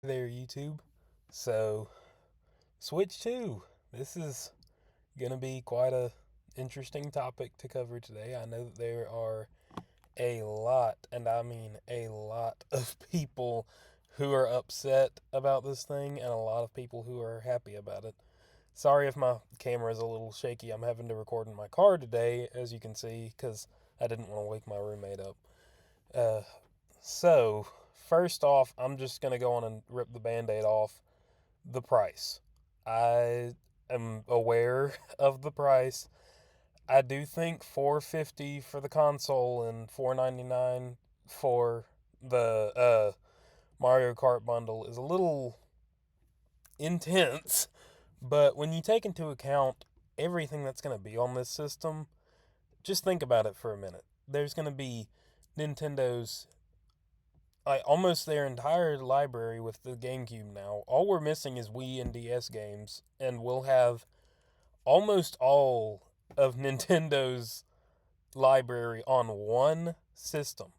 There, YouTube. So, Switch 2. This is going to be quite a interesting topic to cover today. I know that there are a lot, and I mean a lot of people who are upset about this thing and a lot of people who are happy about it. Sorry if my camera is a little shaky. I'm having to record in my car today, as you can see, because I didn't want to wake my roommate up. Uh, so, first off, I'm just going to go on and rip the band aid off. The price. I am aware of the price. I do think 450 for the console and 499 for the Mario Kart bundle is a little intense, but when you take into account everything that's going to be on this system, just think about it for a minute. There's going to be Nintendo's almost their entire library with the GameCube now. All we're missing is Wii and DS games, and we'll have almost all of Nintendo's library on one system.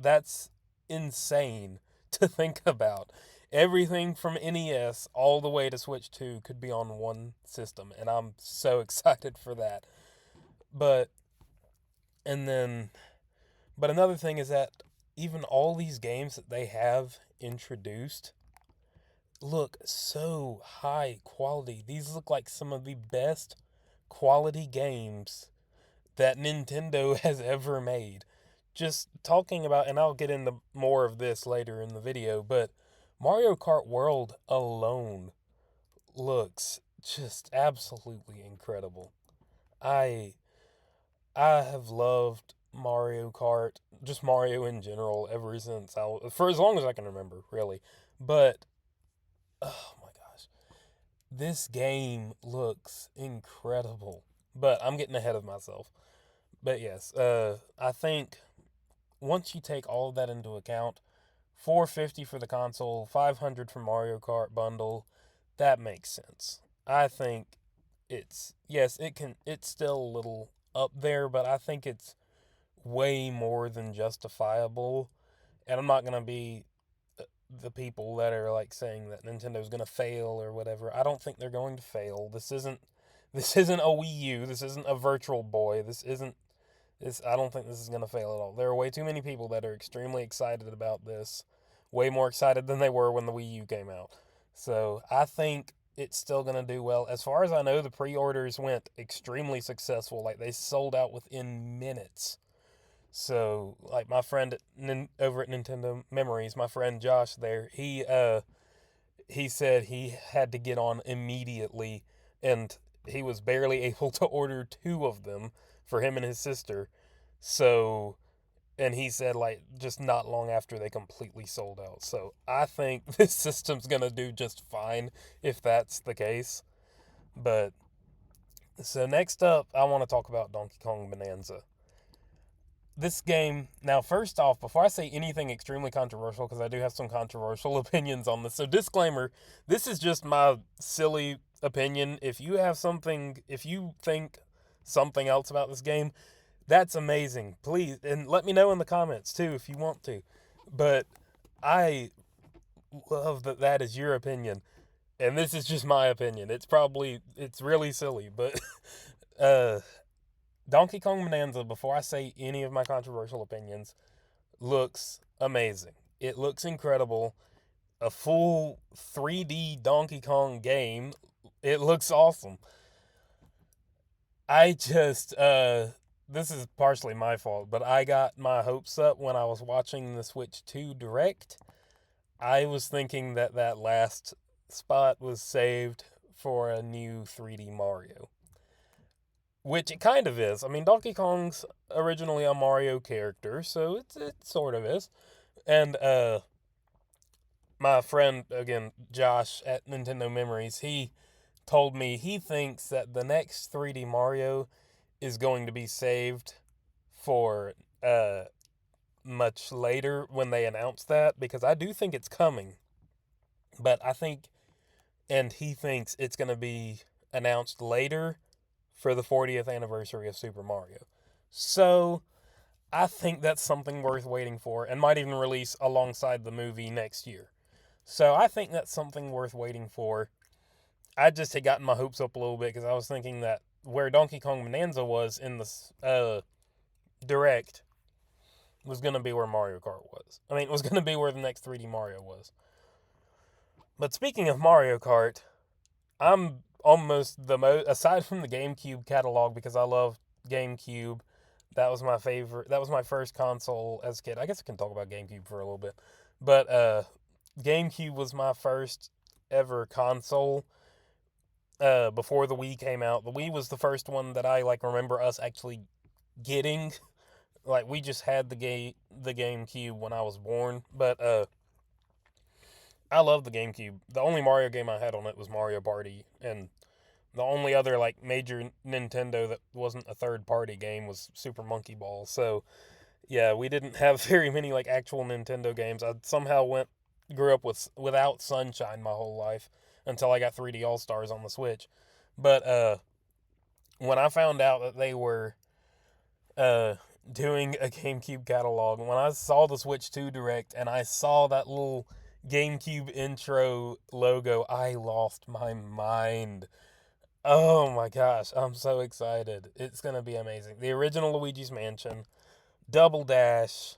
That's insane to think about. Everything from NES all the way to Switch 2 could be on one system, and I'm so excited for that. But, and then, but another thing is that even all these games that they have introduced look so high quality. These look like some of the best quality games that Nintendo has ever made. Just talking about, and I'll get into more of this later in the video, but Mario Kart World alone looks just absolutely incredible. I I have loved Mario Kart, just Mario in general, ever since for as long as I can remember, really. But oh my gosh, this game looks incredible. But I'm getting ahead of myself. But yes, I think once you take all of that into account, 450 for the console, 500 for Mario Kart bundle, that makes sense. I think it's still a little up there, but I think it's way more than justifiable. And I'm not going to be the people that are like saying that Nintendo's going to fail or whatever. I don't think they're going to fail. This isn't a Wii U. This isn't a Virtual Boy. I don't think this is going to fail at all. There are way too many people that are extremely excited about this. Way more excited than they were when the Wii U came out. So, I think it's still going to do well. As far as I know, the pre-orders went extremely successful. Like they sold out within minutes. So, like my friend over at Nintendo Memories, my friend Josh there, he said he had to get on immediately, and he was barely able to order two of them for him and his sister. So, and he said like just not long after they completely sold out. So, I think this system's gonna do just fine if that's the case. But so next up, I want to talk about Donkey Kong Bonanza. This game, now first off, before I say anything extremely controversial, because I do have some controversial opinions on this, so disclaimer, this is just my silly opinion. If you think something else about this game, that's amazing. Please, and let me know in the comments too if you want to. But I love that that is your opinion, and this is just my opinion. It's really silly, but uh Donkey Kong Bonanza, before I say any of my controversial opinions, looks amazing. It looks incredible. A full 3D Donkey Kong game. It looks awesome. I just, this is partially my fault, but I got my hopes up when I was watching the Switch 2 Direct. I was thinking that that last spot was saved for a new 3D Mario. Which it kind of is. I mean, Donkey Kong's originally a Mario character, so it sort of is. And my friend again, Josh at Nintendo Memories, he told me he thinks that the next 3D Mario is going to be saved for much later when they announce that, because I do think it's coming. But I think, and he thinks it's going to be announced later for the 40th anniversary of Super Mario. So I think that's something worth waiting for and might even release alongside the movie next year. So I think that's something worth waiting for. I just had gotten my hopes up a little bit because I was thinking that where Donkey Kong Bonanza was in the Direct was going to be where Mario Kart was. I mean, it was going to be where the next 3D Mario was. But speaking of Mario Kart, I'm almost the most, aside from the GameCube catalog, because I love GameCube. That was my favorite. That was my first console as a kid. I guess I can talk about GameCube for a little bit. But GameCube was my first ever console before the Wii came out. The Wii was the first one that I like remember us actually getting. Like we just had the GameCube when I was born, but I love the GameCube. The only Mario game I had on it was Mario Party, and the only other like major Nintendo that wasn't a third party game was Super Monkey Ball. So yeah, we didn't have very many like actual Nintendo games. I somehow grew up without Sunshine my whole life until I got 3D All Stars on the Switch. But when I found out that they were uh, doing a GameCube catalog, when I saw the Switch 2 Direct and I saw that little GameCube intro logo, I lost my mind. Oh my gosh, I'm so excited. It's going to be amazing. The original Luigi's Mansion, Double Dash,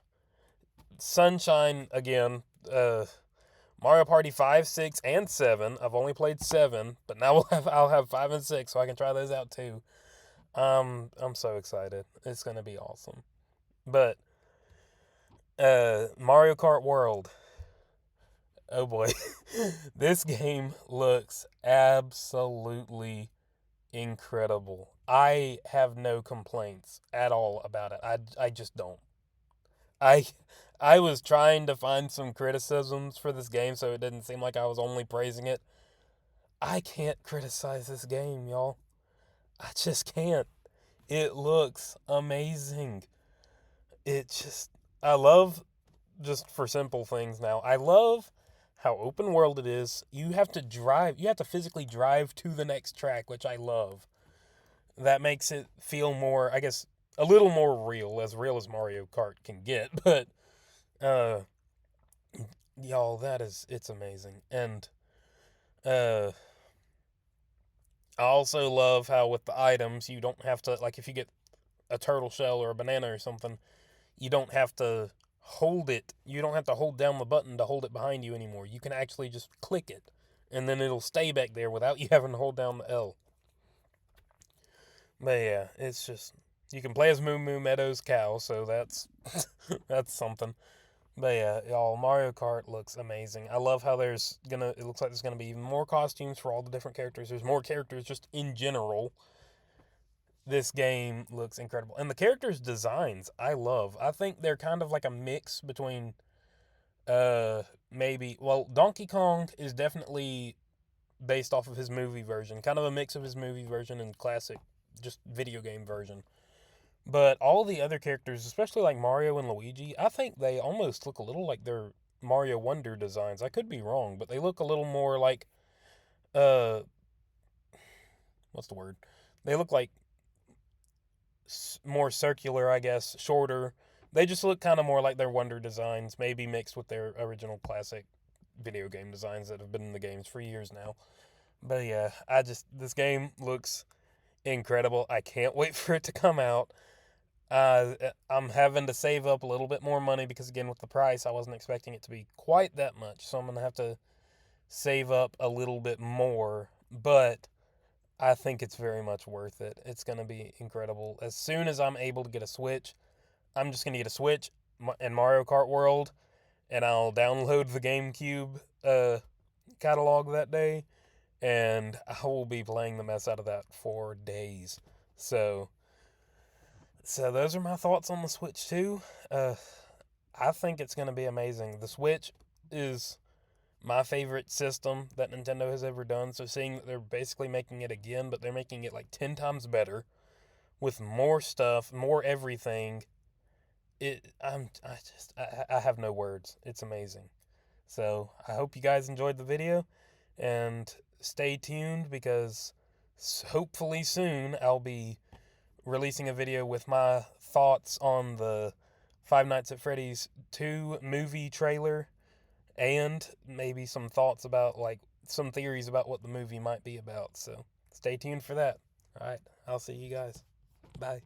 Sunshine again, Mario Party 5, 6, and 7. I've only played 7, but now I'll have 5 and 6 so I can try those out too. I'm so excited. It's going to be awesome. But Mario Kart World. Oh boy. This game looks absolutely incredible. I have no complaints at all about it. I just don't. I I was trying to find some criticisms for this game so it didn't seem like I was only praising it. I can't criticize this game, y'all. I just can't. It looks amazing. It just I love just for simple things now. I love how open world it is. You have to drive, you have to physically drive to the next track, which I love. That makes it feel more, I guess, a little more real as Mario Kart can get. But uh y'all, it's amazing. And uh I also love how with the items you don't have to, like, if you get a turtle shell or a banana or something, you don't have to hold it. You don't have to hold down the button to hold it behind you anymore. You can actually just click it and then it'll stay back there without you having to hold down the L. But yeah, it's just you can play as Moo Moo Meadows cow, so that's that's something. But yeah, y'all, Mario Kart looks amazing. I love how it looks like there's gonna be even more costumes for all the different characters. There's more characters just in general. This game looks incredible. And the characters' designs, I love. I think they're kind of like a mix between maybe well, Donkey Kong is definitely based off of his movie version, kind of a mix of his movie version and classic just video game version. But all the other characters, especially like Mario and Luigi, I think they almost look a little like their Mario Wonder designs. I could be wrong, but they look a little more like uh what's the word? They look like more circular, I guess, shorter. They just look kind of more like their Wonder designs, maybe mixed with their original classic video game designs that have been in the games for years now. But yeah, this game looks incredible. I can't wait for it to come out. I'm having to save up a little bit more money because, again, with the price, I wasn't expecting it to be quite that much. So I'm going to have to save up a little bit more. But I think it's very much worth it. It's going to be incredible. As soon as I'm able to get a Switch, I'm just going to get a Switch and Mario Kart World, and I'll download the GameCube catalog that day, and I will be playing the mess out of that for days. So, so those are my thoughts on the Switch 2. I think it's going to be amazing. The Switch is my favorite system that Nintendo has ever done. So seeing that they're basically making it again, but they're making it like 10 times better with more stuff, more everything. I have no words. It's amazing. So I hope you guys enjoyed the video and stay tuned because hopefully soon I'll be releasing a video with my thoughts on the Five Nights at Freddy's 2 movie trailer and maybe some thoughts about, like, some theories about what the movie might be about. So stay tuned for that. All right, I'll see you guys. Bye.